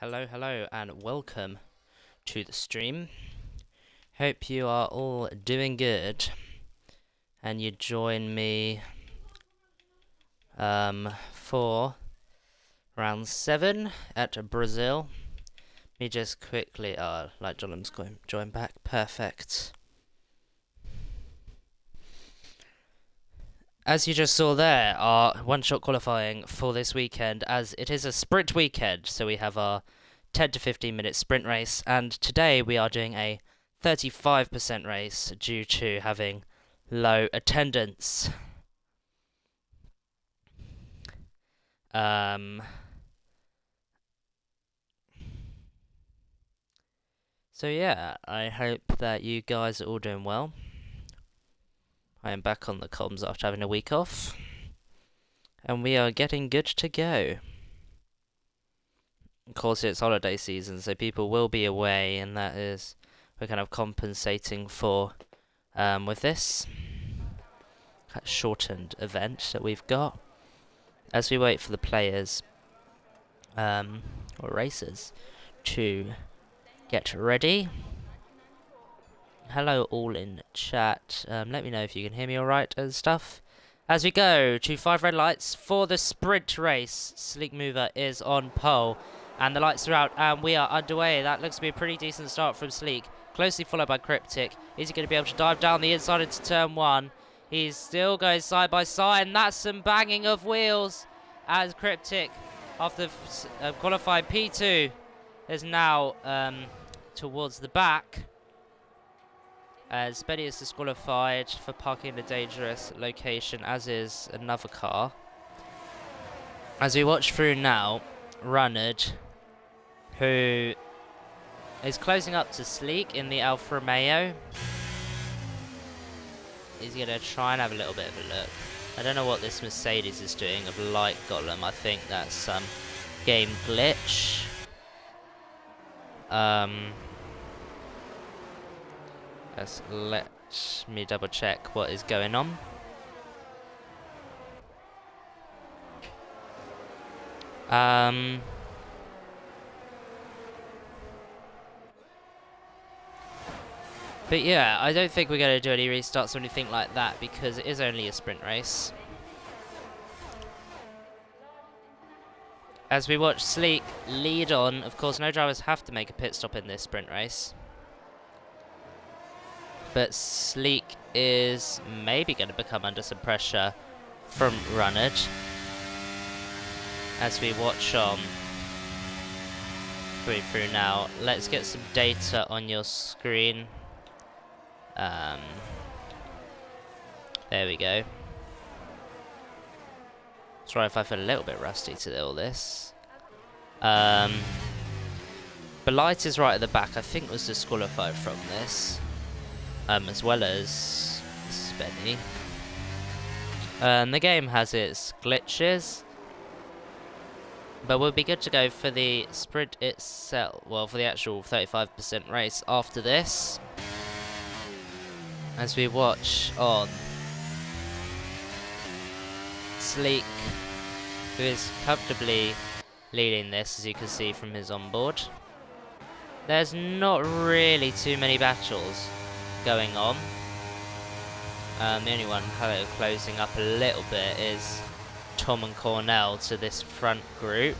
Hello, and welcome to the stream. Hope you are all doing good, and you join me for round 7 at Brazil. Me just quickly, like John's going join back, perfect. As you just saw there, our one-shot qualifying for this weekend, as it is a sprint weekend, so we have our 10 to 15 minute sprint race, and today we are doing a 35% race due to having low attendance. So yeah, I hope that you guys are all doing well. I am back on the comms after having a week off, and we are getting good to go. Of course, it's holiday season, so people will be away, and that is we're kind of compensating for with this shortened event that we've got as we wait for the players or racers to get ready. Hello all in chat. Let me know if you can hear me alright and stuff. As we go to 5 red lights for the sprint race, Sleek Mover is on pole and the lights are out and we are underway. That looks to be a pretty decent start from Sleek, closely followed by Cryptic. Is he going to be able to dive down the inside into turn 1? He's still going side by side, and that's some banging of wheels as Cryptic, after qualifying P2, is now towards the back. As Benny is disqualified for parking in a dangerous location, as is another car. As we watch through now, Runnard, who is closing up to Sleek in the Alfa Romeo. He's going to try and have a little bit of a look. I don't know what this Mercedes is doing of light golem. I think that's some game glitch. Let me double check what is going on. But yeah, I don't think we're going to do any restarts or anything like that because it is only a sprint race. As we watch Sleek lead on, of course no drivers have to make a pit stop in this sprint race. But Sleek is maybe going to become under some pressure from Runnard. As we watch on through now, let's get some data on your screen. There we go. Sorry if I feel a little bit rusty to all this. Belight is right at the back, I think was disqualified from this. As well as Spenny. The game has its glitches, but we'll be good to go for the sprint itself. Well, for the actual 35% race after this. As we watch on Sleek, who is comfortably leading this, as you can see from his onboard. There's not really too many battles going on. The only one closing up a little bit is Tom and Cornell to this front group.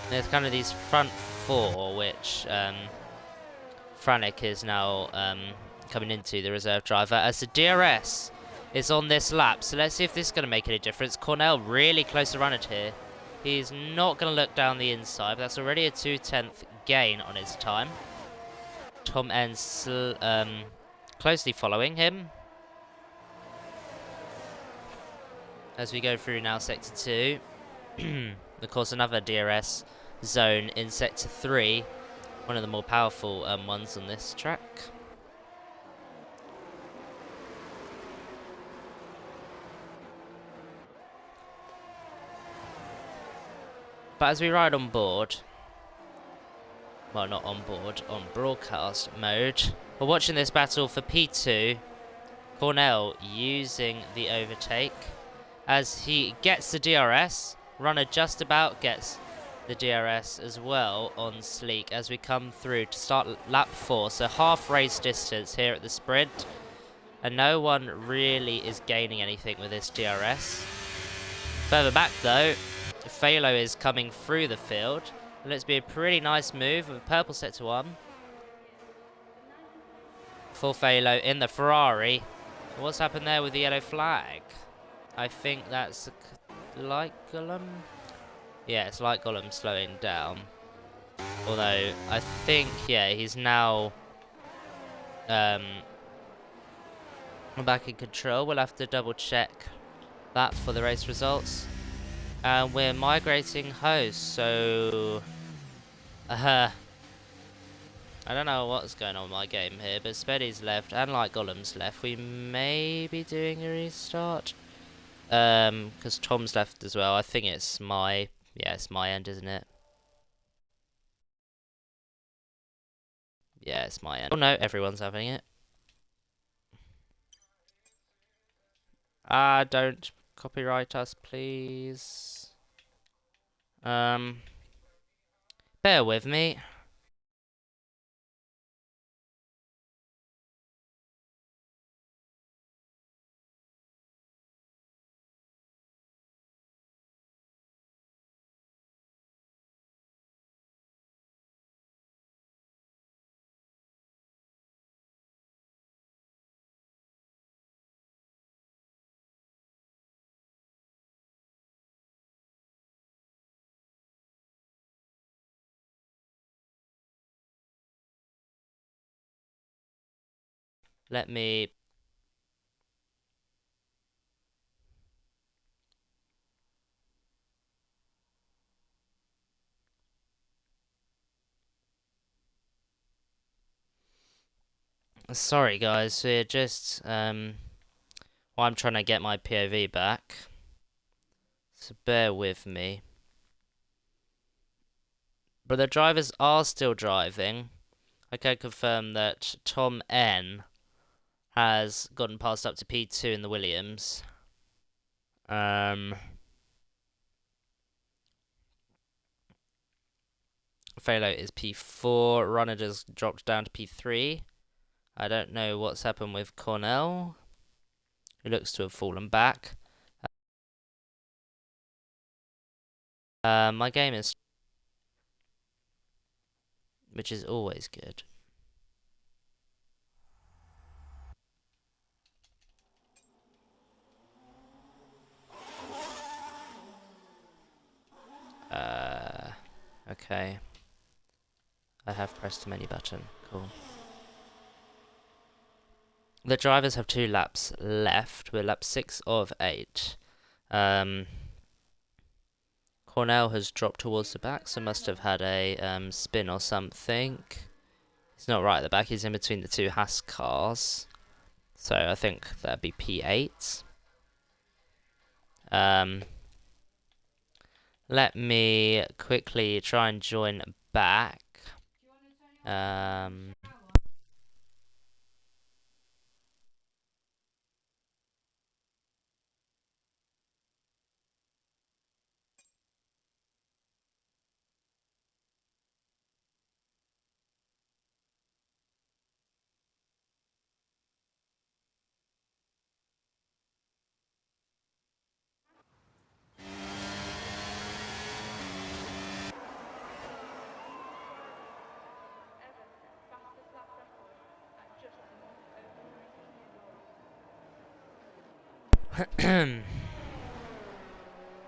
There's kind of these front 4, which Franek is now coming into, the reserve driver, as the DRS is on this lap. So let's see if this is going to make any difference. Cornell really close to Runnard here. He's not going to look down the inside, but that's already a 2/10 gain on his time. Tom ends closely following him. As we go through now Sector 2. Of course, another DRS zone in Sector 3. One of the more powerful ones on this track. But as we ride on board, well, not on board, on broadcast mode, we're watching this battle for P2. Cornell using the overtake as he gets the DRS. Runner just about gets the DRS as well on Sleek as we come through to start lap 4. So half race distance here at the sprint. And no one really is gaining anything with this DRS. Further back though, Phalo is coming through the field. And it's be a pretty nice move with a purple set to 1. For Phalo in the Ferrari. What's happened there with the yellow flag? I think that's like Gollum. Yeah, it's like Gollum slowing down. Although, I think, yeah, he's now back in control. We'll have to double check that for the race results. And we're migrating host, so... I don't know what's going on with my game here, but Speddy's left, and like Gollum's left. We may be doing a restart. Because Tom's left as well. I think it's my... Yeah, it's my end, isn't it? Yeah, it's my end. Oh no, everyone's having it. Don't copyright us, please. Bear with me. Let me... Sorry guys, we're just... Well, I'm trying to get my POV back. So bear with me. But the drivers are still driving. I can confirm that Tom N has gotten passed up to P2 in the Williams. Phalo is P4. Runner just dropped down to P3. I don't know what's happened with Cornell, who looks to have fallen back. My game is... which is always good. Okay. I have pressed the menu button. Cool. The drivers have 2 laps left. We're lap 6 of 8. Cornell has dropped towards the back, so must have had a spin or something. He's not right at the back. He's in between the 2 Haas cars. So I think that'd be P8. Let me quickly try and join back.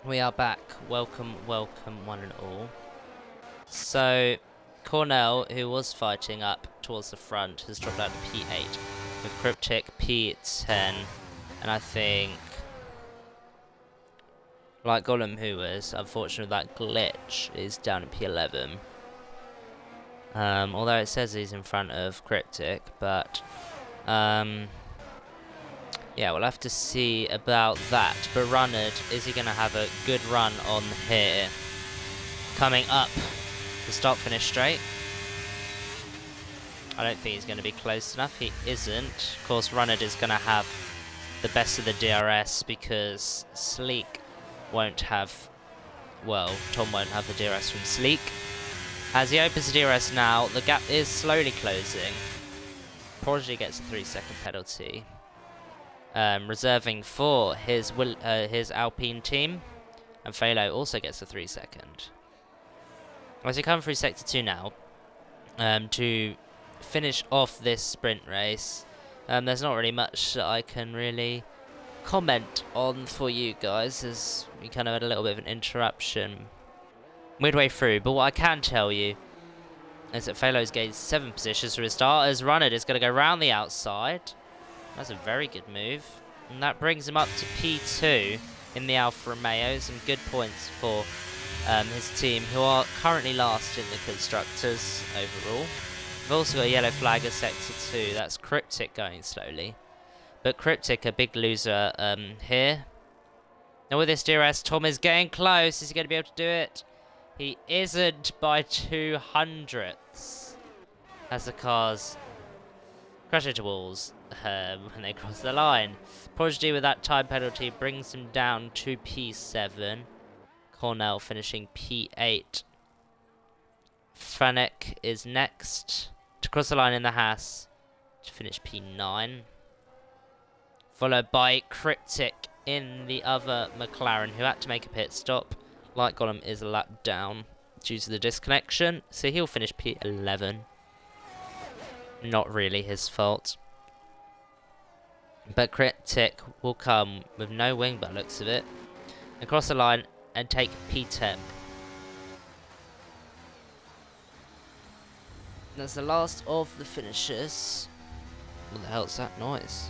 We are back. Welcome, welcome, one and all. So, Cornell, who was fighting up towards the front, has dropped out to P8 with Cryptic P10, and I think, like Gollum, who was unfortunate with that glitch, is down at P11. Although it says he's in front of Cryptic, but yeah, we'll have to see about that. But Runnard, is he going to have a good run on here? Coming up the start-finish straight. I don't think he's going to be close enough. He isn't. Of course, Runnard is going to have the best of the DRS because Sleek won't have well, Tom won't have the DRS from Sleek. As he opens the DRS now, the gap is slowly closing. Prodigy gets a 3-second penalty, reserving for his Alpine team, and Phalo also gets a 3-second. As we come through Sector 2 now, to finish off this sprint race, there's not really much that I can really comment on for you guys, as we kind of had a little bit of an interruption midway through. But what I can tell you is that Phalo's gained 7 positions for his start, as Runnard is going to go round the outside. That's a very good move, and that brings him up to P2 in the Alfa Romeo. Some good points for his team, who are currently last in the Constructors overall. We've also got a yellow flag at Sector 2. That's Cryptic going slowly. But Cryptic, a big loser here. Now with this DRS, Tom is getting close. Is he going to be able to do it? He isn't by 200ths. As the cars crash into walls when they cross the line. Prodigy with that time penalty brings him down to P7. Cornell finishing P8. Franek is next to cross the line in the Haas to finish P9. Followed by Cryptic in the other McLaren, who had to make a pit stop. Light Golem is a lap down due to the disconnection, so he'll finish P11. Not really his fault. But Cryptic will come with no wing by the looks of it, across the line and take P10. That's the last of the finishers. What the hell's that noise?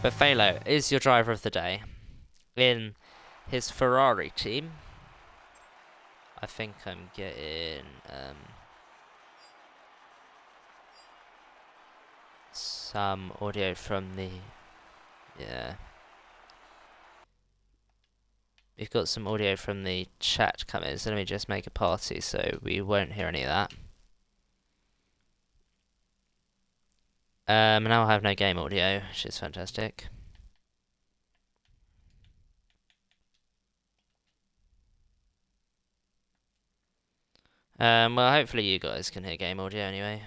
But Phalo is your driver of the day in his Ferrari team. I think I'm getting some audio from the... Yeah. We've got some audio from the chat coming, so let me just make a party so we won't hear any of that. Now I have no game audio, which is fantastic. Well, hopefully you guys can hear game audio anyway.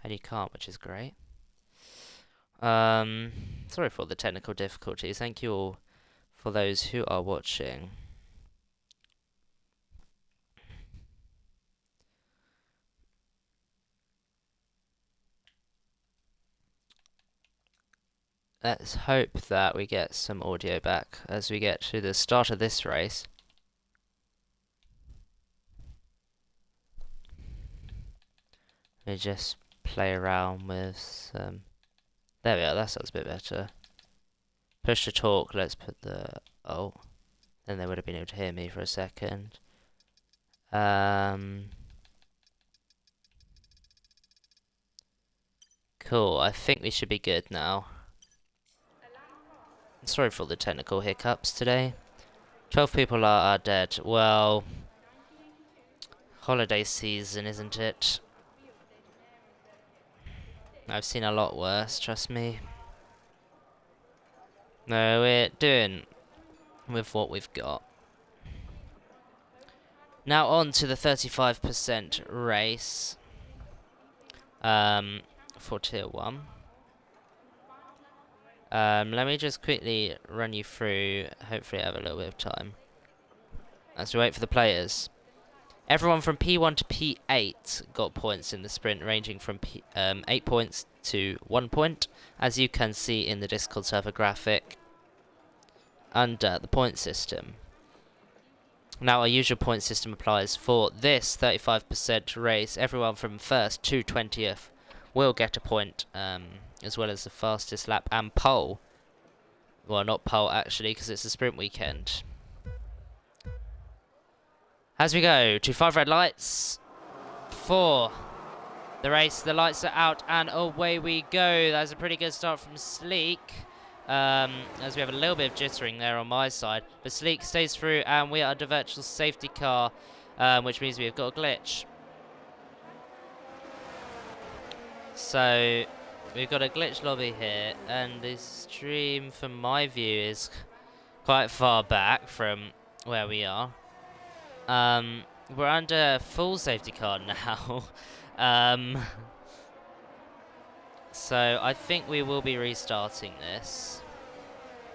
And you can't, which is great. Sorry for all the technical difficulties. Thank you all for those who are watching. Let's hope that we get some audio back as we get to the start of this race. Let me just play around with some... There we are, that sounds a bit better. Push to talk, let's put the... Oh, then they would have been able to hear me for a second. Cool, I think we should be good now. Sorry for all the technical hiccups today. 12 people are dead. Well, holiday season, isn't it? I've seen a lot worse, trust me. No, we're doing with what we've got. Now on to the 35% race for Tier 1. Let me just quickly run you through, hopefully I have a little bit of time, as we wait for the players. Everyone from P1 to P8 got points in the sprint, ranging from 8 points to 1 point, as you can see in the Discord server graphic under the point system. Now our usual point system applies for this 35% race. Everyone from 1st to 20th will get a point, as well as the fastest lap and pole. Well, not pole actually, because it's a sprint weekend. As we go to 5 red lights for the race, the lights are out and away we go. That's a pretty good start from Sleek, as we have a little bit of jittering there on my side. But Sleek stays through and we are under virtual safety car, which means we've got a glitch. So we've got a glitch lobby here, and the stream, from my view, is quite far back from where we are. We're under full safety car now. So I think we will be restarting this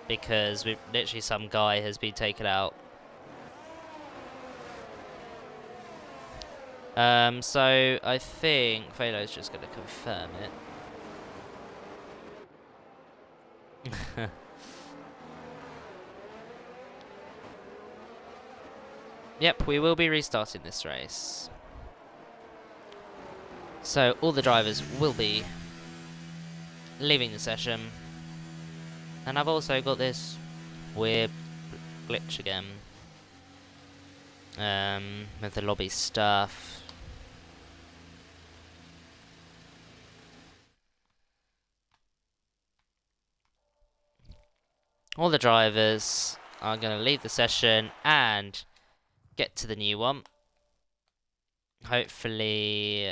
because literally some guy has been taken out. So I think Velo's just going to confirm it. Yep, we will be restarting this race. So all the drivers will be leaving the session. And I've also got this weird glitch again. With the lobby stuff. All the drivers are going to leave the session and get to the new one. Hopefully,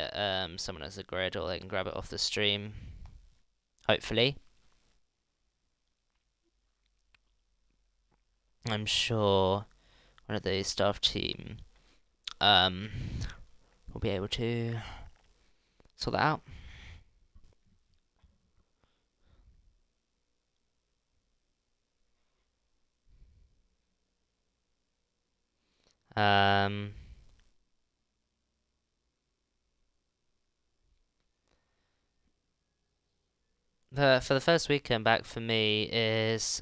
someone has a grid or they can grab it off the stream. Hopefully. I'm sure one of the staff team will be able to sort that out. For the first weekend back for me is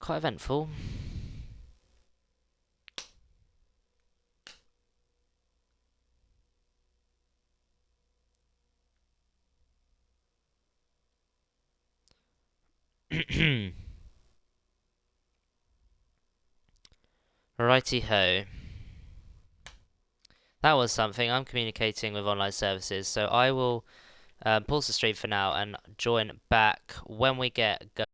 quite eventful. Righty ho. That was something. I'm communicating with online services, so I will pause the stream for now and join back when we get going.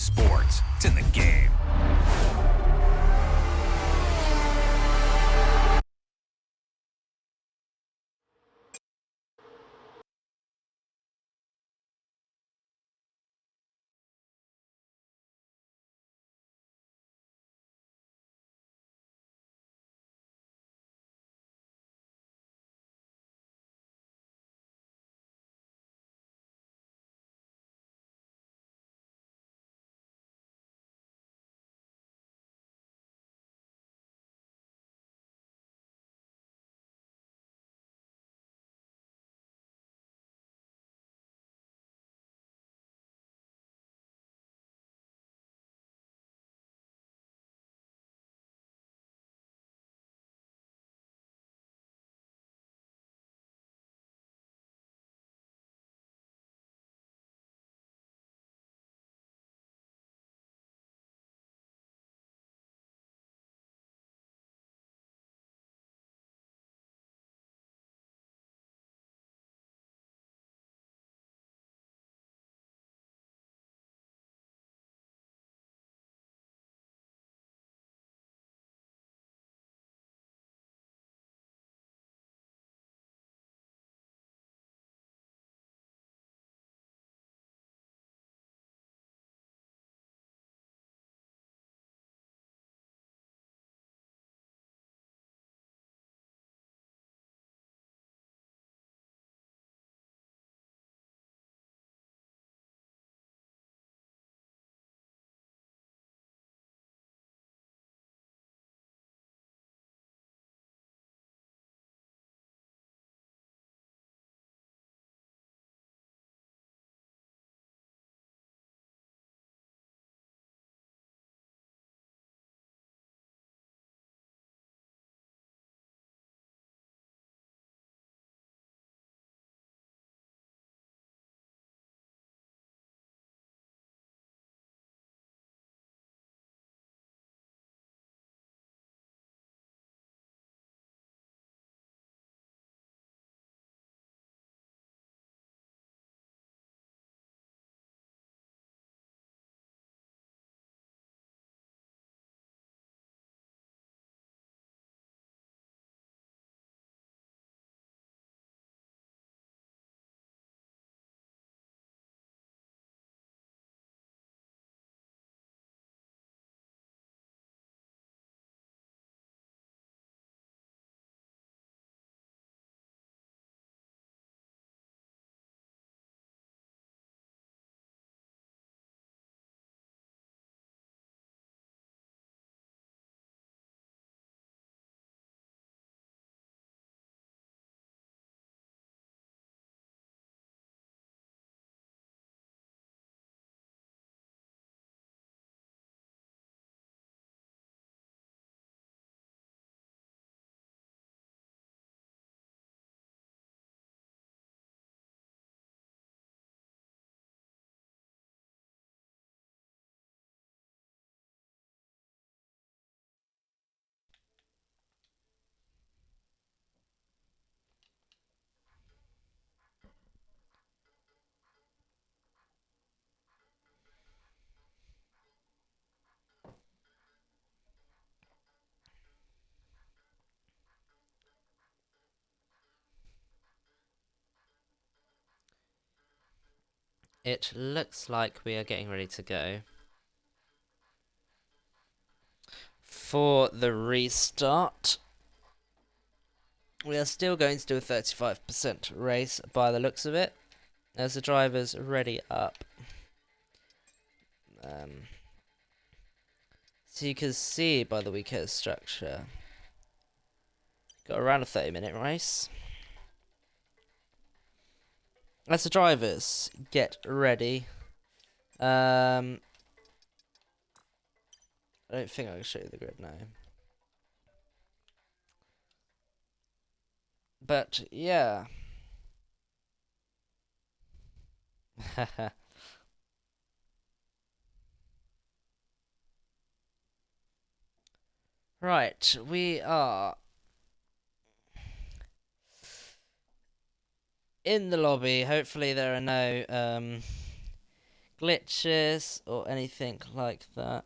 sports. It's in the game. It looks like we are getting ready to go for the restart. We are still going to do a 35% race by the looks of it, as the driver's ready up. So you can see by the weekend structure, got around a 30-minute race. As the drivers get ready, I don't think I can show you the grid now. But yeah. Right, we are in the lobby. Hopefully there are no glitches or anything like that.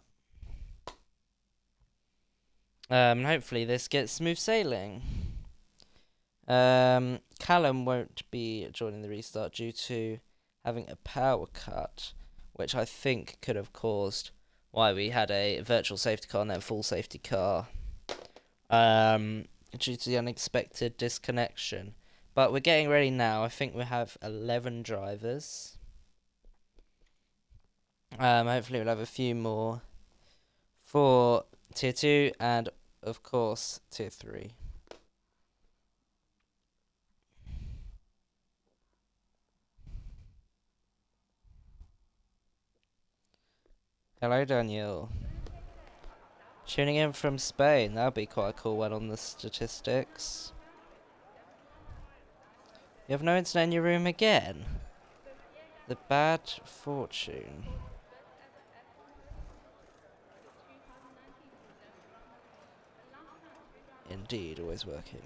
Hopefully this gets smooth sailing. Callum won't be joining the restart due to having a power cut, which I think could have caused why we had a virtual safety car and then full safety car. Due to the unexpected disconnection. But we're getting ready now. I think we have 11 drivers. Hopefully we'll have a few more for Tier 2 and, of course, Tier 3. Hello, Daniel. Tuning in from Spain. That'll be quite a cool one on the statistics. You have no internet in your room again? The bad fortune. Indeed, always working.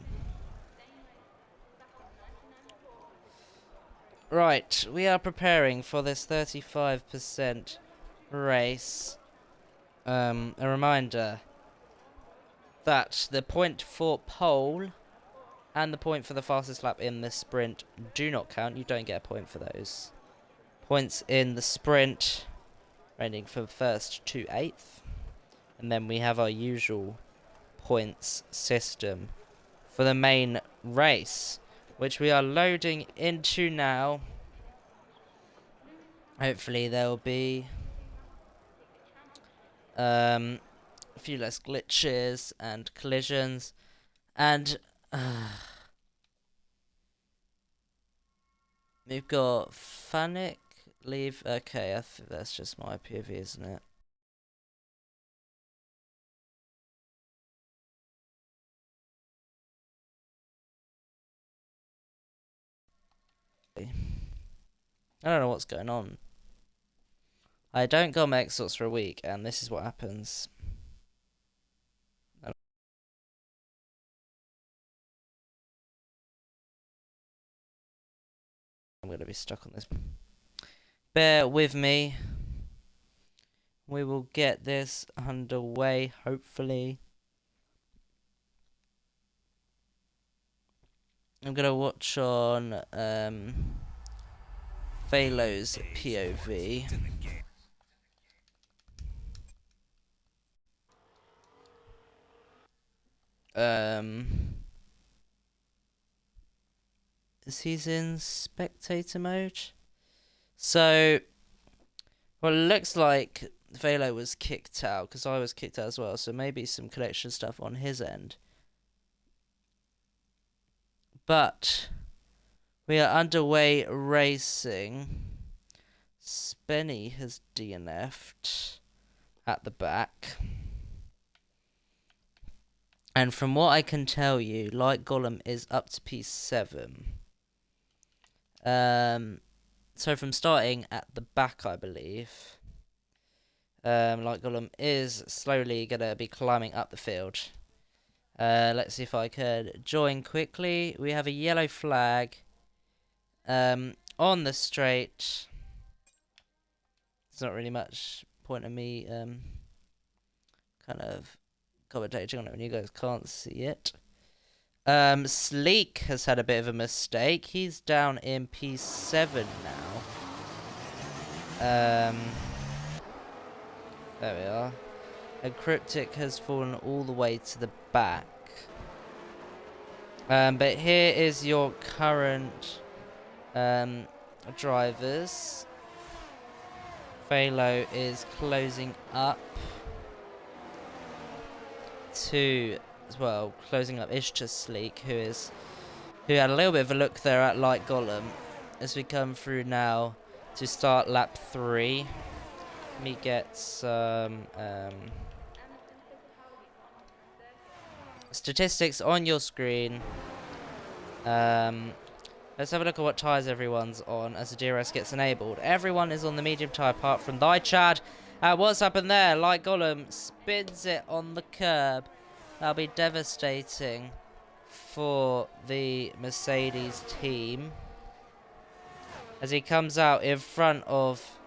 Right, we are preparing for this 35% race. A reminder that the point for pole and the point for the fastest lap in the sprint do not count. You don't get a point for those. Points in the sprint ranging from 1st to 8th. And then we have our usual points system for the main race, which we are loading into now. Hopefully there will be a few less glitches and collisions, and we've got Fanic leave. Okay, I think that's just my POV, isn't it? I don't know what's going on. I don't go on my Xbox for a week, and this is what happens. I'm going to be stuck on this. Bear with me. We will get this underway, hopefully. I'm going to watch on Velo's POV. He's in spectator mode. So, well, it looks like Velo was kicked out, because I was kicked out as well, so maybe some connection stuff on his end. But we are underway racing. Spenny has DNF'd at the back. And from what I can tell you, Light Golem is up to P7. So from starting at the back, I believe, Light Golem is slowly going to be climbing up the field. Let's see if I could join quickly. We have a yellow flag on the straight. There's not really much point in me kind of commentating on it when you guys can't see it. Sleek has had a bit of a mistake. He's down in P7 now. There we are. And Cryptic has fallen all the way to the back. But here is your current drivers. Velo is closing up to, as well, closing up is just Sleek, who had a little bit of a look there at Light Golem, as we come through now to start lap 3. Let me get some statistics on your screen. Let's have a look at what tyres everyone's on as the DRS gets enabled. Everyone is on the medium tyre apart from thy Chad. What's happened there? Light Golem spins it on the curb. That'll be devastating for the Mercedes team, as he comes out in front of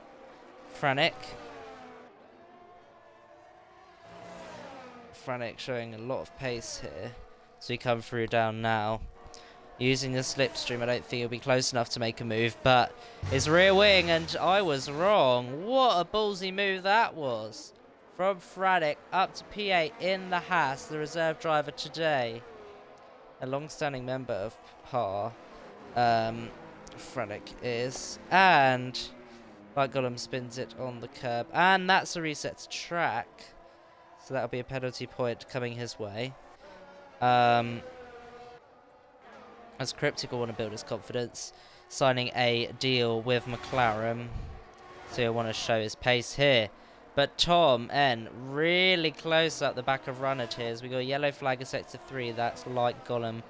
Franek. Franek showing a lot of pace here. So we come through down now. Using the slipstream, I don't think he'll be close enough to make a move, but his rear wing, and I was wrong. What a ballsy move that was. From Franek up to P8 in the Haas, the reserve driver today. A long-standing member of PAR, Franek is. And Light Golem spins it on the curb. And that's a reset to track. So that'll be a penalty point coming his way. As Cryptic will want to build his confidence, signing a deal with McLaren. So he'll want to show his pace here. But Tom N really close up the back of Runnard here as we got a yellow flag in sector 3. That's Light Golem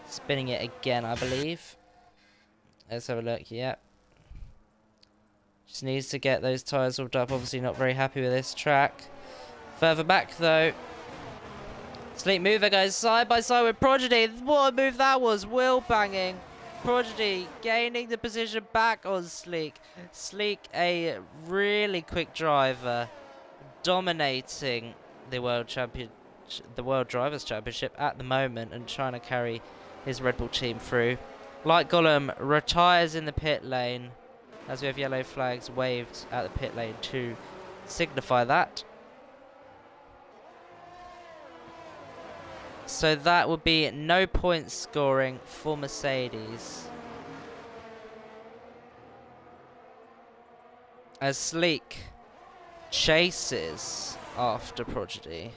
spinning it again, I believe. Let's have a look. Yep. Just needs to get those tyres warmed up. Obviously not very happy with this track. Further back though. Sleek Mover goes side by side with Prodigy. What a move that was. Wheel banging. Prodigy gaining the position back on Sleek. Sleek, a really quick driver, dominating the World Drivers' Championship at the moment and trying to carry his Red Bull team through. Light Golem retires in the pit lane as we have yellow flags waved at the pit lane to signify that. So that would be no points scoring for Mercedes. As Sleek chases after Prodigy.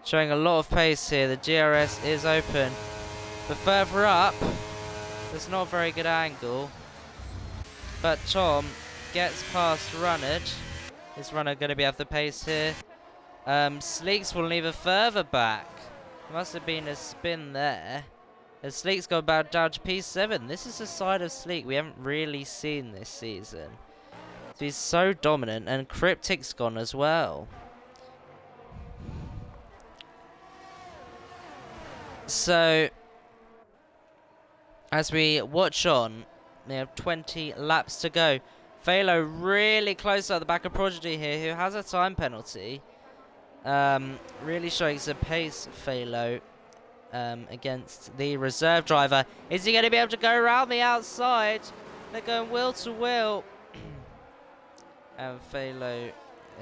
Showing a lot of pace here. The GRS is open. But further up, there's not a very good angle. But Tom gets past Runnard. Is Runner going to be after pace here? Sleek's fallen even further back. Must have been a spin there. As Sleek's gone back down to P7. This is a side of Sleek we haven't really seen this season. So he's so dominant, and Cryptic's gone as well. So, as we watch on, we have 20 laps to go. Phalo really close at the back of Prodigy here, who has a time penalty. Really showing some pace, Phalo, against the reserve driver. Is he going to be able to go around the outside? They're going wheel to wheel. And Phalo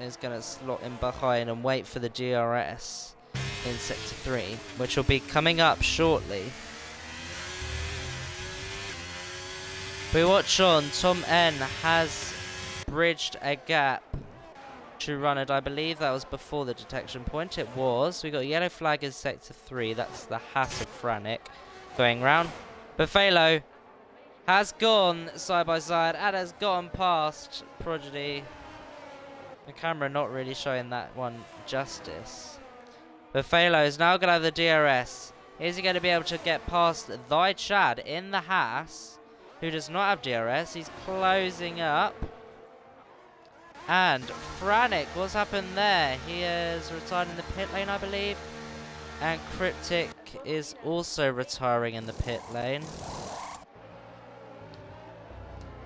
is going to slot in behind and wait for the GRS in sector 3, which will be coming up shortly. We watch on. Tom N has bridged a gap to Runnard. I believe that was before the detection point. It was. We got a yellow flag in sector 3. That's the Haas of Franek going round. But Phalo has gone side by side and has gone past Prodigy. The camera not really showing that one justice. But Phalo is now going to have the DRS. Is he going to be able to get past Thy Chad in the Haas, who does not have DRS? He's closing up. And Franek, what's happened there? He is retired in the pit lane, I believe. And Cryptic is also retiring in the pit lane.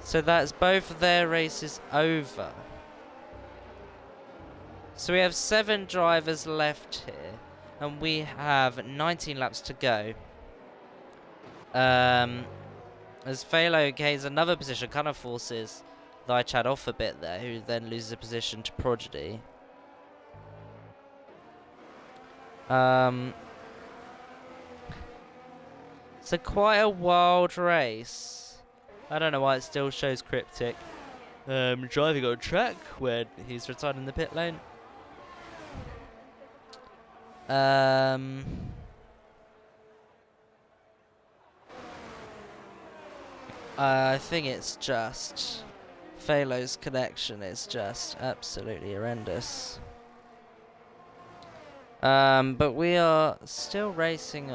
So that's both of their races over. So we have 7 drivers left here. And we have 19 laps to go. As Phalo gains another position, kind of forces Thy Chad off a bit there, who then loses a position to Prodigy. So quite a wild race. I don't know why it still shows Cryptic driving on track when he's retired in the pit lane. I think it's just Phalo's connection is just absolutely horrendous. But we are still racing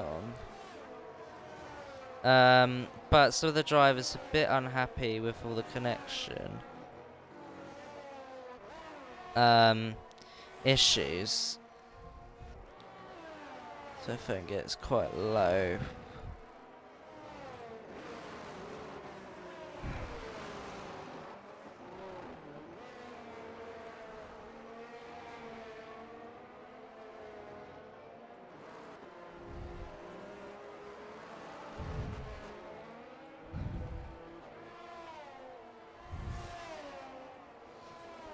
on. But some of the drivers are a bit unhappy with all the connection issues. So I think it's quite low.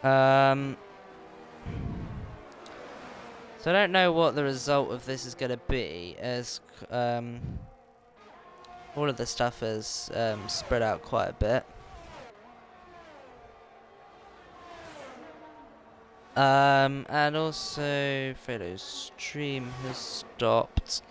So I don't know what the result of this is going to be, as all of the stuff is spread out quite a bit. And also Fredo's stream has stopped.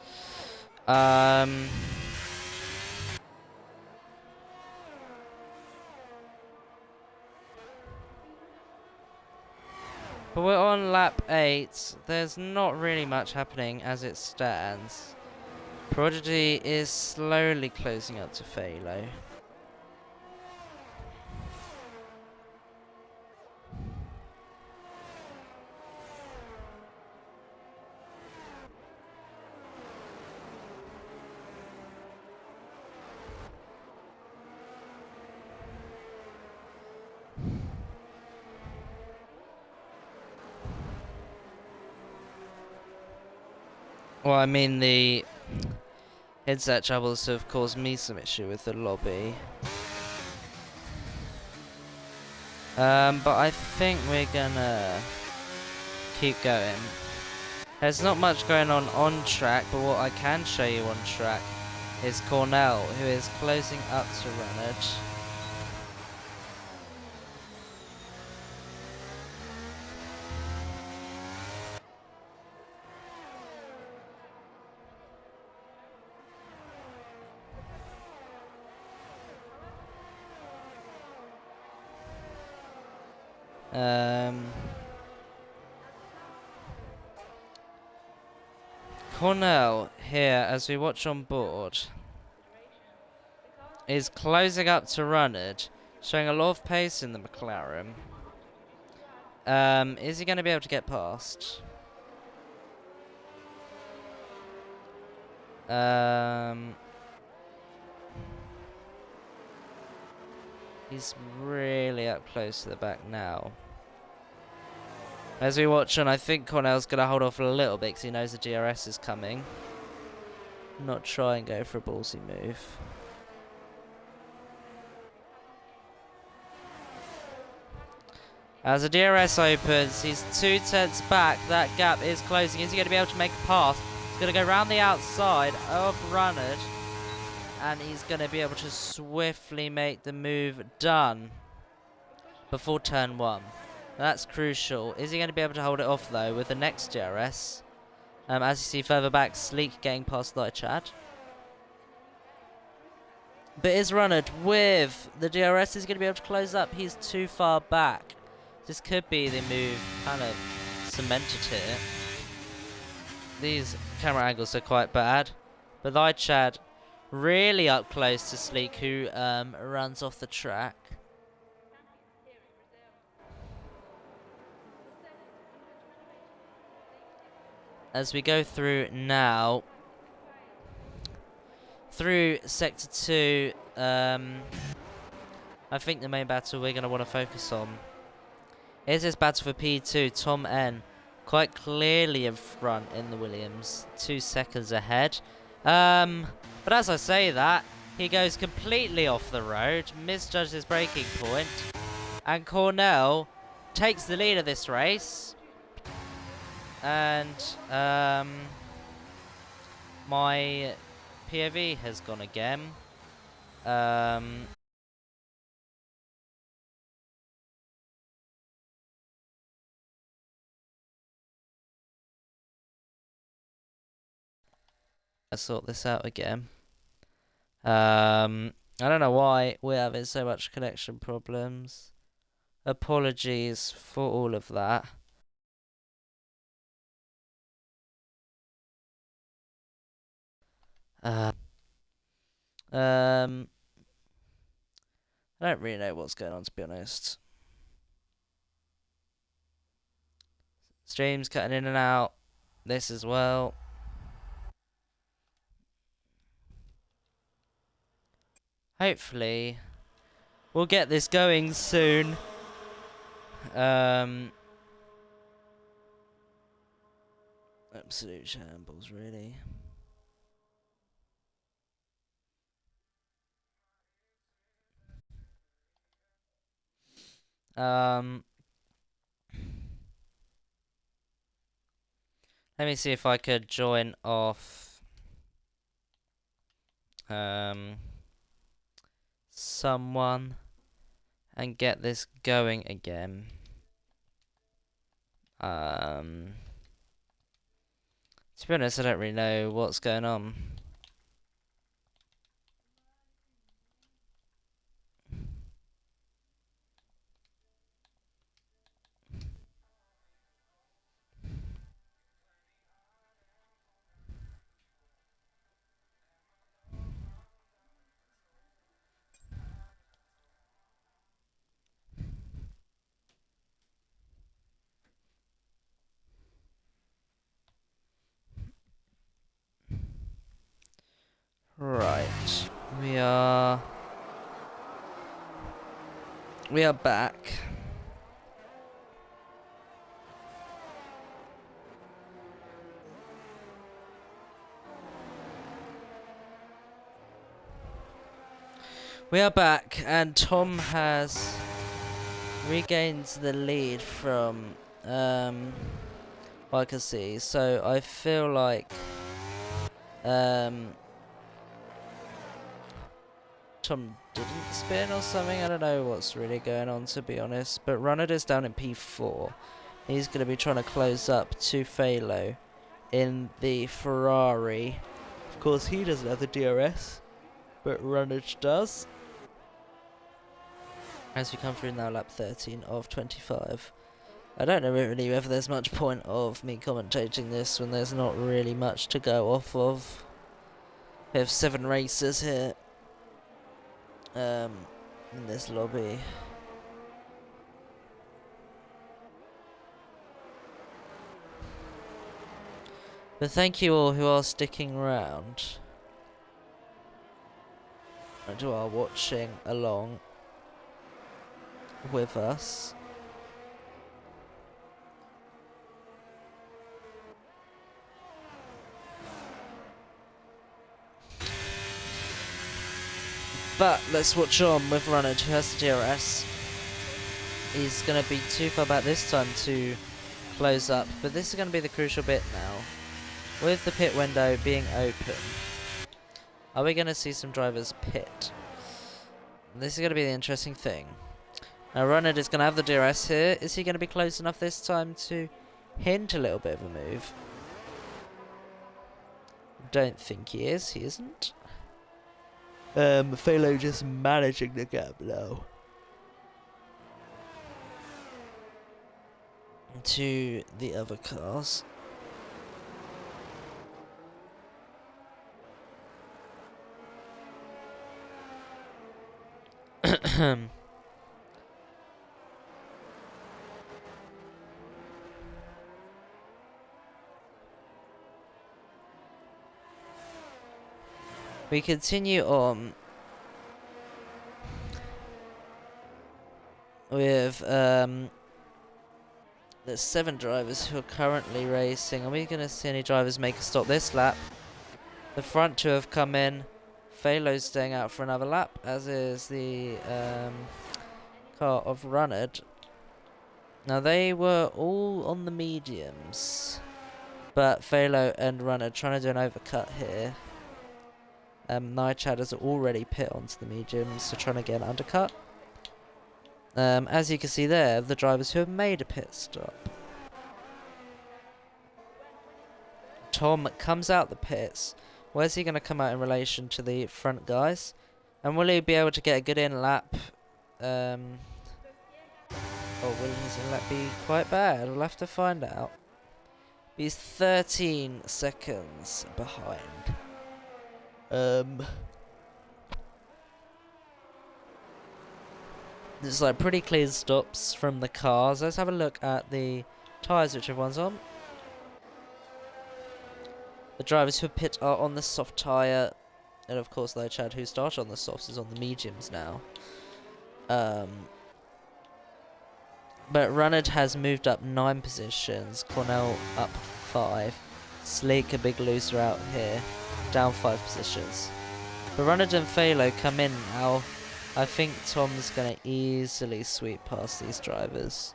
But we're on lap 8. There's not really much happening as it stands. Prodigy is slowly closing up to Phalo. Well, I mean, the headset troubles have caused me some issue with the lobby. But I think we're gonna keep going. There's not much going on track, but what I can show you on track is Cornell, who is closing up to Reynolds. Cornell here, as we watch on board, is closing up to Runnard, showing a lot of pace in the McLaren. Is he going to be able to get past? He's really up close to the back now. As we watch on, I think Cornell's going to hold off a little bit because he knows the DRS is coming. Not try and go for a ballsy move. As the DRS opens, he's 2/10 back. That gap is closing. Is he going to be able to make a pass? He's going to go round the outside of Runnard. And he's going to be able to swiftly make the move done before turn 1. That's crucial. Is he going to be able to hold it off, though, with the next DRS? As you see further back, Sleek getting past Chad. But is Runnard with the DRS is going to be able to close up? He's too far back. This could be the move kind of cemented here. These camera angles are quite bad. But Chad really up close to Sleek, who runs off the track. As we go through now, through Sector 2, I think the main battle we're going to want to focus on is this battle for P2. Tom N quite clearly in front in the Williams, 2 seconds ahead. But as I say that, he goes completely off the road, misjudges his braking point, and Cornell takes the lead of this race. And my POV has gone again. Let's sort this out again. I don't know why we're having so much connection problems. Apologies for all of that. I don't really know what's going on, to be honest. Streams cutting in and out. This as well. Hopefully, we'll get this going soon. Absolute shambles, really. Let me see if I could join off someone and get this going again. To be honest, I don't really know what's going on. Right, we are back. We are back, and Tom has regained the lead from what I can see. So I feel like Tom didn't spin or something. I don't know what's really going on, to be honest. But Runnard is down in P4. He's going to be trying to close up to Phalo in the Ferrari. Of course, he doesn't have the DRS, but Runnard does. As we come through now, lap 13 of 25. I don't know really whether there's much point of me commentating this when there's not really much to go off of. We have 7 racers here in this lobby. But thank you all who are sticking around and who are watching along with us. But let's watch on with Runnard, who has the DRS. He's going to be too far back this time to close up, but this is going to be the crucial bit now. With the pit window being open, are we going to see some drivers pit? This is going to be the interesting thing. Now Runnard is going to have the DRS here. Is he going to be close enough this time to hint a little bit of a move? Don't think he is. He isn't. Phalo just managing the gap now to the other cars. We continue on with the 7 drivers who are currently racing. Are we going to see any drivers make a stop this lap? The front 2 have come in. Phalo's staying out for another lap, as is the car of Runnard. Now they were all on the mediums, but Phalo and Runnard trying to do an overcut here. Nightshad has already pit onto the mediums, so trying to get an undercut. As you can see there, the drivers who have made a pit stop. Tom comes out the pits. Where's he going to come out in relation to the front guys? And will he be able to get a good in lap? Or will his in lap be quite bad? We'll have to find out. He's 13 seconds behind. There's like pretty clear stops from the cars. Let's have a look at the tyres which everyone's on. The drivers who pit are on the soft tyre, and of course though Chad, who started on the softs, is on the mediums now. But Runnard has moved up 9 positions, Cornell up 5, Sleek a big loser out here, down 5 positions. But Runnard and Phalo come in now. I think Tom's going to easily sweep past these drivers.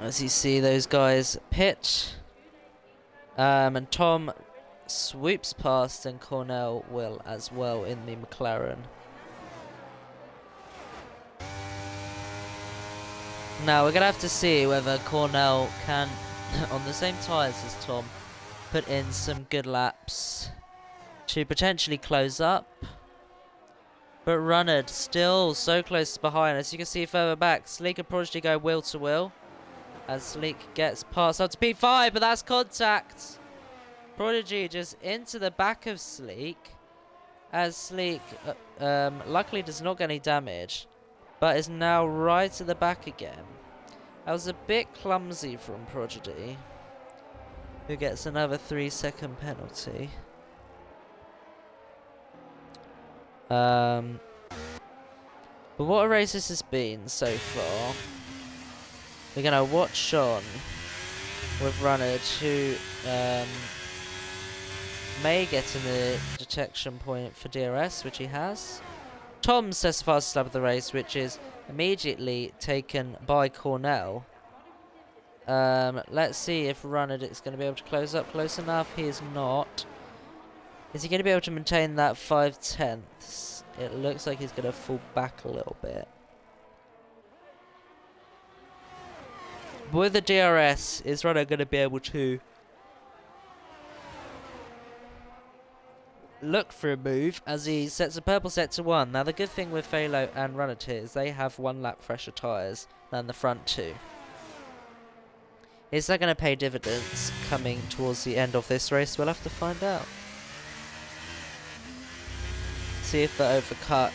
As you see those guys pit. And Tom swoops past, and Cornell will as well in the McLaren. Now we're going to have to see whether Cornell can, on the same tyres as Tom, put in some good laps to potentially close up. But Runnard still so close behind. As you can see further back, Sleek and Prodigy go wheel to wheel. As Sleek gets past up to P5, but that's contact. Prodigy just into the back of Sleek. As Sleek luckily does not get any damage, but is now right at the back again. That was a bit clumsy from Prodigy, who gets another 3-second penalty. But what a race this has been so far. We're going to watch on with Runnard, who may get in the detection point for DRS, which he has. Tom sets the fastest lap of the race, which is immediately taken by Cornell. Let's see if Runnard is going to be able to close up close enough. He is not. Is he going to be able to maintain that 5/10? It looks like he's going to fall back a little bit. But with the DRS, is Runnard going to be able to look for a move as he sets a purple set to 1. Now the good thing with Phalo and Runnard here is they have 1 lap fresher tyres than the front 2. Is that going to pay dividends coming towards the end of this race? We'll have to find out. See if the overcut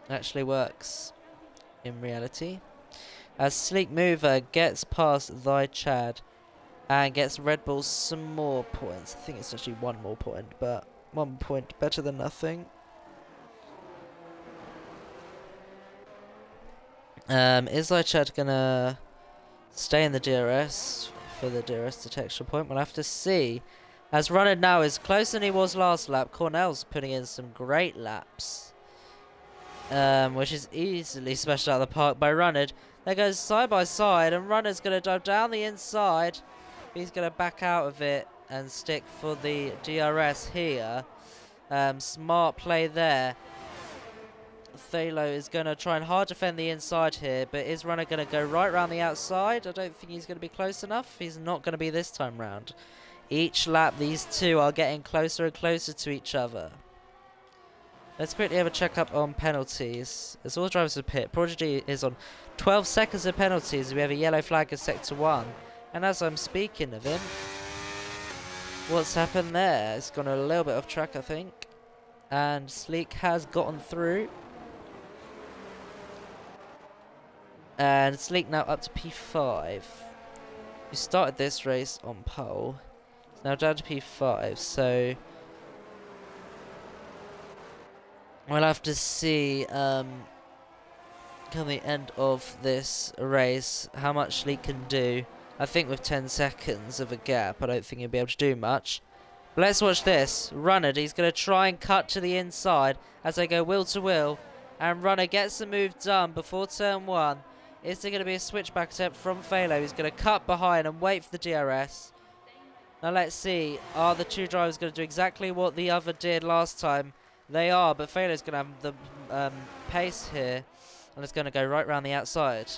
actually works in reality. As Sleek Mover gets past Thy Chad and gets Red Bull some more points. I think it's actually 1 more point, but 1 point better than nothing. Is Thy Chad gonna stay in the DRS for the DRS detection point? We'll have to see. As Runnard now is closer than he was last lap. Cornell's putting in some great laps, which is easily smashed out of the park by Runnard. They go side by side, and Runnard's going to dive down the inside. He's going to back out of it and stick for the DRS here. Smart play there. Phalo is going to try and hard defend the inside here, but is Runnard going to go right round the outside? I don't think he's going to be close enough. He's not going to be this time round. Each lap, these two are getting closer and closer to each other. Let's quickly have a check up on penalties. As all drivers are pit, Prodigy is on 12 seconds of penalties. We have a yellow flag of sector 1. And as I'm speaking of him, what's happened there? It's gone a little bit off track, I think. And Sleek has gotten through. And Sleek now up to P5. We started this race on pole. It's now down to P5, so we'll have to see come the end of this race how much Sleek can do. I think with 10 seconds of a gap, I don't think he'll be able to do much. But let's watch this. Runnard, he's going to try and cut to the inside as they go wheel to wheel. And Runnard gets the move done before turn 1. Is there going to be a switchback attempt from Phalo? He's going to cut behind and wait for the DRS. Now let's see. Are the two drivers going to do exactly what the other did last time? They are, but Phalo's going to have the pace here. And it's going to go right round the outside.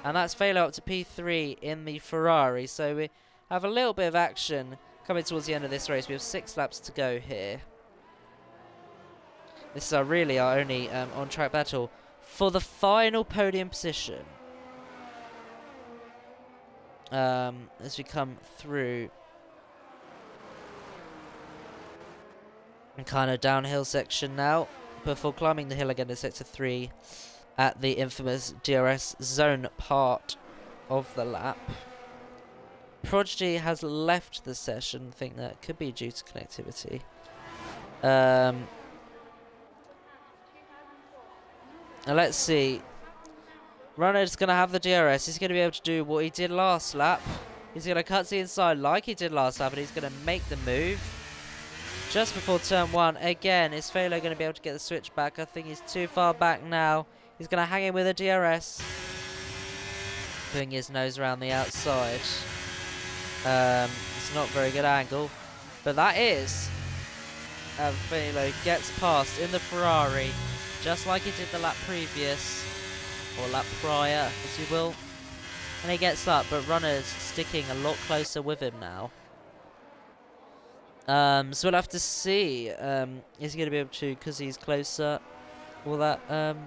And that's Phalo up to P3 in the Ferrari. So we have a little bit of action coming towards the end of this race. We have 6 laps to go here. This is really our only on-track battle for the final podium position. As we come through a kind of downhill section now, before climbing the hill again to sector 3 at the infamous DRS zone part of the lap. Prodigy has left the session. I think that could be due to connectivity. Now let's see. Runnard's going to have the DRS. He's going to be able to do what he did last lap. He's going to cut to the inside like he did last lap, and he's going to make the move. Just before turn 1, again, is Phalo going to be able to get the switch back? I think he's too far back now. He's going to hang in with a DRS. putting his nose around the outside. It's not a very good angle, but that is Felo gets past in the Ferrari, just like he did the lap previous, or lap prior, as you will. And he gets up, but runners sticking a lot closer with him now. So we'll have to see. Is he going to be able to, because he's closer, will that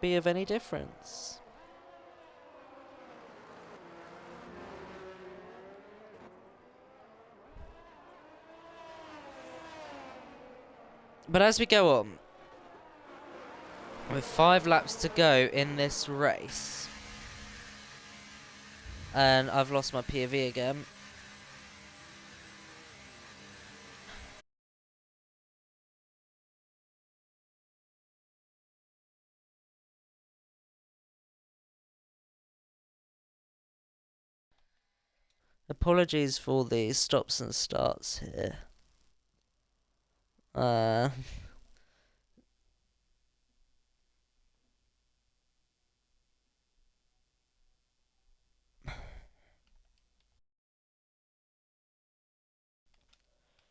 be of any difference? But as we go on, with 5 laps to go in this race, and I've lost my POV again. Apologies for the stops and starts here.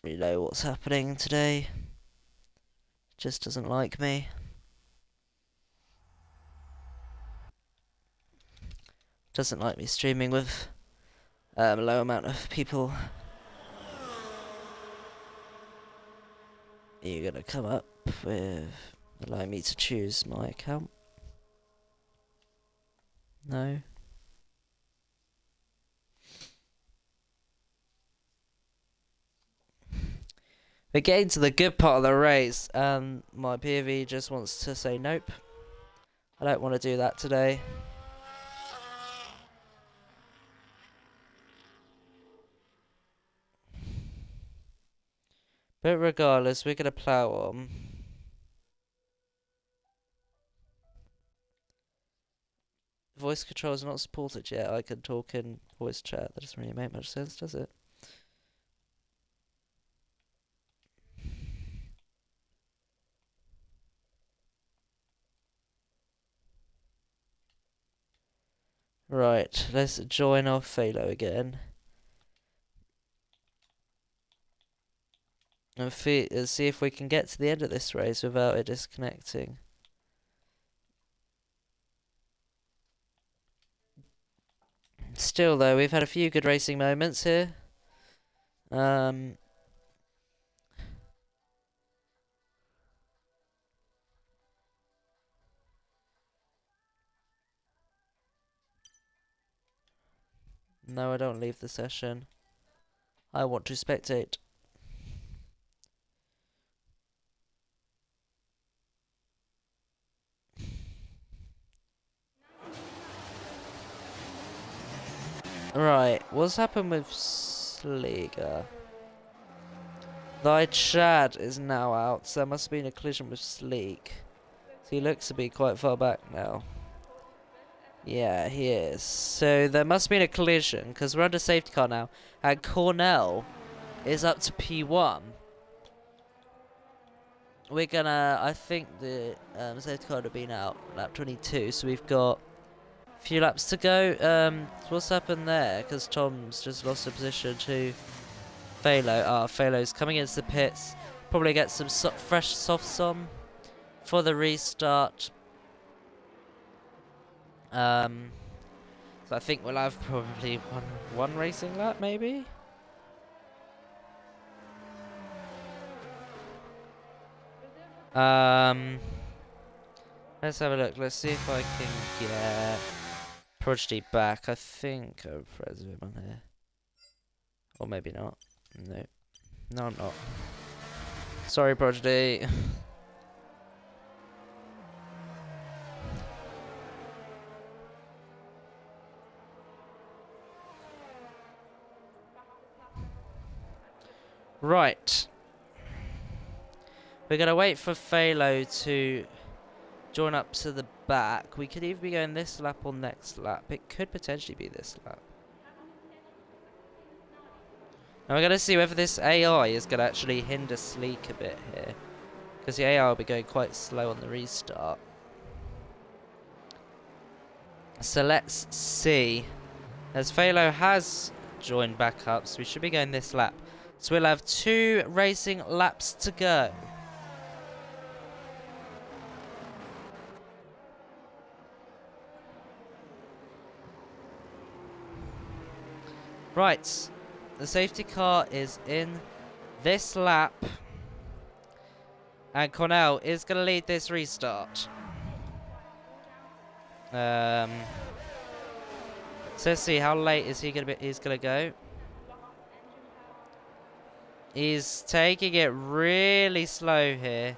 You know what's happening today. Just doesn't like me. Doesn't like me streaming with a low amount of people. Are you gonna come up with allowing me to choose my account? No. We're getting to the good part of the race, and my POV just wants to say nope. I don't want to do that today. But regardless, we're gonna plow on. Voice control is not supported yet. I can talk in voice chat. That doesn't really make much sense, does it? Right, let's join our Phalo again. And see if we can get to the end of this race without it disconnecting. Still though, we've had a few good racing moments here. No, I don't leave the session. I want to spectate. Right, what's happened with Sleeger? Thy Chad is now out, so there must have been a collision with Sleek. So he looks to be quite far back now. Yeah, he is. So there must have been a collision, because we're under safety car now. And Cornell is up to P1. We're gonna, I think the safety car would have been out lap 22, so we've got a few laps to go. What's happened there? Because Tom's just lost a position to Phalo. Phalo's coming into the pits. Probably get some fresh softs on for the restart. So I think we'll have probably one racing lap, maybe. Let's have a look. Let's see if I can get Prodigy back. I think I'm friends with him on here. Or maybe not. No. No, I'm not. Sorry, Prodigy. Right. We're going to wait for Phalo to join up to the back. We could either be going this lap or next lap. It could potentially be this lap. Now we're going to see whether this AI is going to actually hinder Sleek a bit here. Because the AI will be going quite slow on the restart. So let's see. As Phalo has joined back up, so we should be going this lap. So we'll have 2 racing laps to go. Right, the safety car is in this lap, and Cornell is going to lead this restart. So let's see, how late is he going to be? He's going to go. He's taking it really slow here.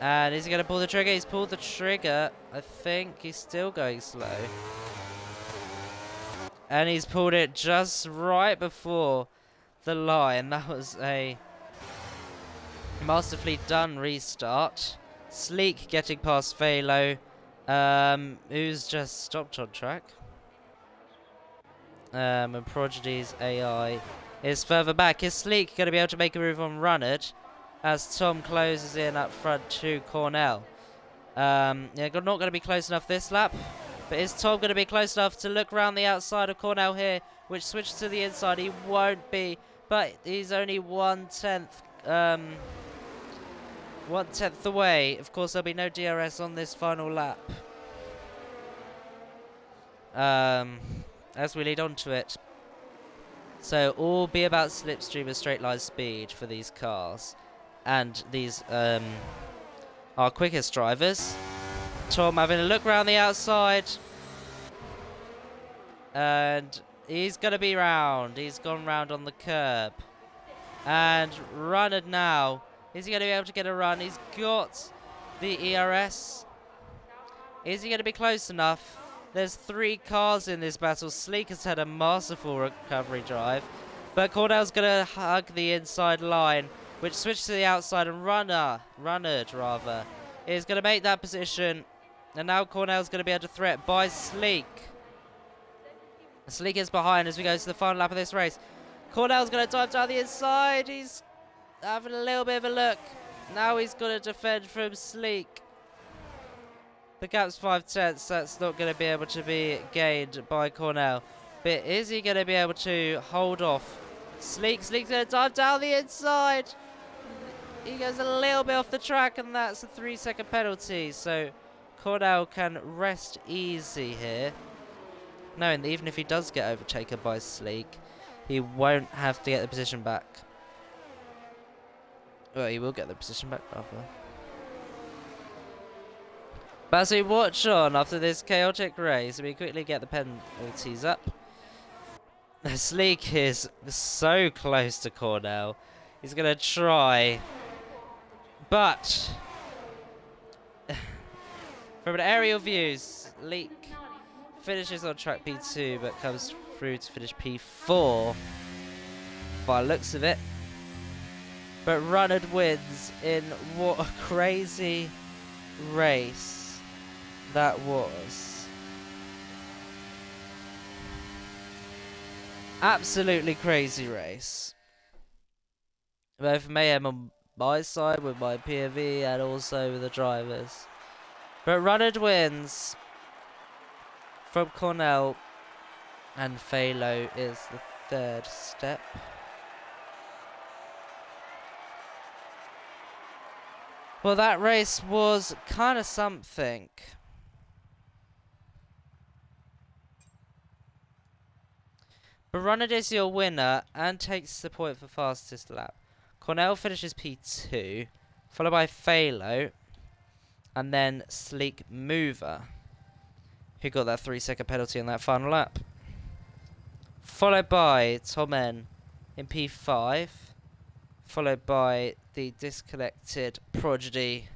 And is he going to pull the trigger? He's pulled the trigger. I think he's still going slow. And he's pulled it just right before the line. That was a masterfully done restart. Sleek getting past Phalo, who's just stopped on track. And Prodigy's AI is further back. Is Sleek going to be able to make a move on Runnard as Tom closes in up front to Cornell? Yeah, not going to be close enough this lap. But is Tom going to be close enough to look around the outside of Cornell here, which switches to the inside? He won't be, but he's only 1/10, 1/10 away. Of course, there'll be no DRS on this final lap. As we lead on to it. So, all be about slipstream and straight line speed for these cars. And these our quickest drivers. Tom having a look around the outside. And he's going to be round. He's gone round on the curb. And Runnard now. Is he going to be able to get a run? He's got the ERS. Is he going to be close enough? There's 3 cars in this battle. Sleek has had a masterful recovery drive. But Cornell's going to hug the inside line, which switches to the outside. And Runnard, is going to make that position. And now Cornell's going to be able to threat by Sleek. Sleek is behind as we go to the final lap of this race. Cornell's going to dive down the inside. He's having a little bit of a look. Now he's got to defend from Sleek. The gap's 5/10. That's not going to be able to be gained by Cornell. But is he going to be able to hold off Sleek's going to dive down the inside. He goes a little bit off the track, and that's a 3-second penalty. So Cornell can rest easy here, knowing that even if he does get overtaken by Sleek, he won't have to get the position back. Well, he will get the position back, rather. But as we watch on after this chaotic race, we quickly get the penalties up. Sleek is so close to Cornell. He's going to try. But from an aerial view, Sleek finishes on track P2 but comes through to finish P4 by the looks of it. But Runnard wins in what a crazy race that was. Absolutely crazy race. Both mayhem on my side with my POV and also with the drivers. But Runnard wins from Cornell, and Phalo is the third step. Well, that race was kind of something. But Runnard is your winner and takes the point for fastest lap. Cornell finishes P2, followed by Phalo, and then Sleek Mover, who got that 3-second penalty on that final lap. Followed by Tom N in P5, followed by the disconnected Prodigy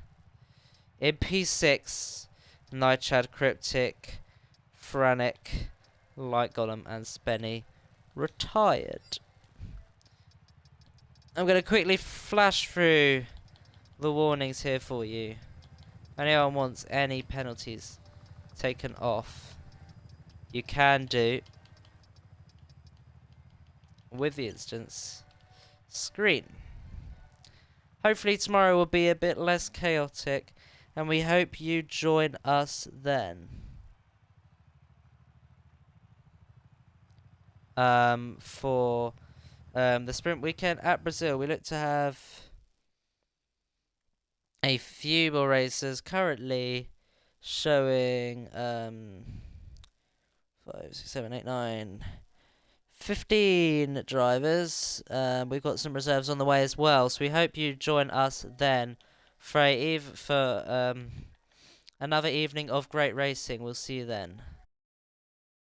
in P6, Nightshad Cryptic, Franic, Light Golem, and Spenny retired. I'm going to quickly flash through the warnings here for you. If anyone wants any penalties taken off, you can do with the instance screen. Hopefully tomorrow will be a bit less chaotic, and we hope you join us then. for the sprint weekend at Brazil. We look to have a few more racers currently showing 5, 6, 7, 8, 9, 15 drivers. We've got some reserves on the way as well, so we hope you join us then for another evening of great racing. We'll see you then.